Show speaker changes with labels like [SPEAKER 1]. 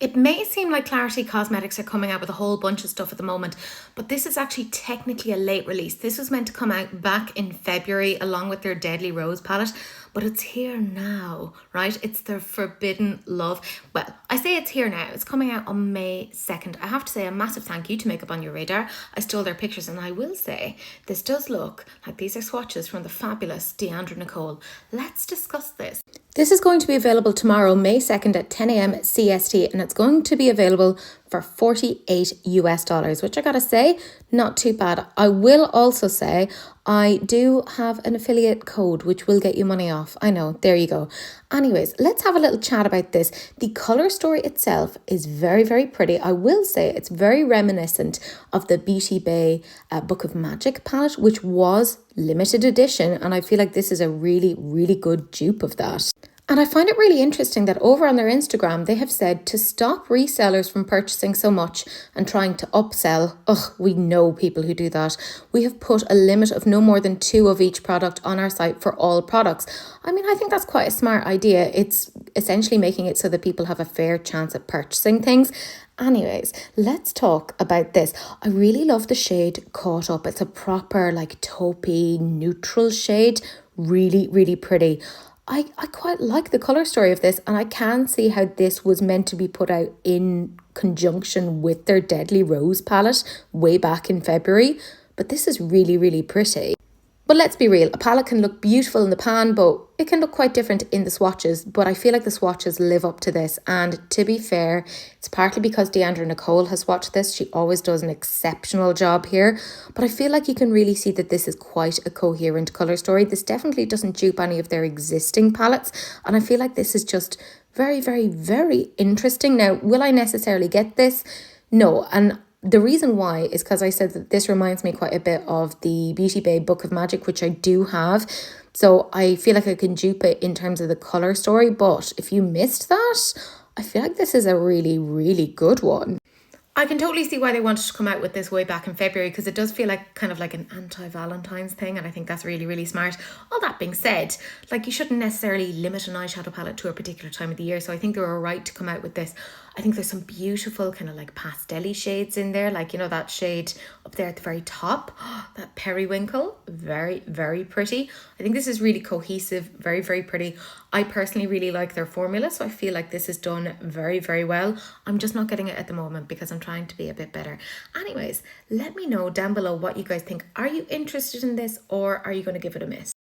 [SPEAKER 1] It may seem like Klarity Cosmetics are coming out with a whole bunch of stuff at the moment, but this is actually technically a late release. This was meant to come out back in February along with their Deadly Rose palette, but it's here now, right? It's their Forbidden Love. Well, I say it's here now. It's coming out on May 2nd. I have to say a massive thank you to Makeup on Your Radar. I stole their pictures and I will say this does look like these are swatches from the fabulous Deandra Nicole. Let's discuss this. This is going to be available tomorrow, May 2nd at 10 a.m. CST, and it's going to be available for $48, which I gotta say, not too bad. I will also say I do have an affiliate code which will get you money off. I know, there you go. Anyways, let's have a little chat about this. The color story itself is very, very pretty. I will say it's very reminiscent of the Beauty Bay Book of Magic palette, which was limited edition, and I feel like this is a really, really good dupe of that. And I find it really interesting that over on their Instagram, they have said to stop resellers from purchasing so much and trying to upsell. Ugh, we know people who do that. We have put a limit of no more than 2 of each product on our site for all products. I mean, I think that's quite a smart idea. It's essentially making it so that people have a fair chance at purchasing things. Anyways, let's talk about this. I really love the shade Caught Up. It's a proper like taupey neutral shade. Really, really pretty. I quite like the colour story of this, and I can see how this was meant to be put out in conjunction with their Deadly Rose palette way back in February, but this is really, really pretty. But let's be real, a palette can look beautiful in the pan, but it can look quite different in the swatches, but I feel like the swatches live up to this, and to be fair, it's partly because Deandra Nicole has swatched this. She always does an exceptional job here, but I feel like you can really see that this is quite a coherent colour story. This definitely doesn't dupe any of their existing palettes, and I feel like this is just very, very, very interesting. Now, will I necessarily get this? No, and the reason why is because I said that this reminds me quite a bit of the Beauty Bay Book of Magic, which I do have. So I feel like I can dupe it in terms of the colour story. But if you missed that, I feel like this is a really, really good one. I can totally see why they wanted to come out with this way back in February, because it does feel like kind of like an anti-Valentines thing, and I think that's really, really smart. All that being said, like you shouldn't necessarily limit an eyeshadow palette to a particular time of the year, so I think they were right to come out with this. I think there's some beautiful kind of like pastel-y shades in there, like, you know, that shade up there at the very top, that periwinkle, very, very pretty. I think this is really cohesive, very, very pretty. I personally really like their formula, so I feel like this is done very, very well. I'm just not getting it at the moment because I'm trying to be a bit better. Anyways, let me know down below what you guys think. Are you interested in this, or are you going to give it a miss?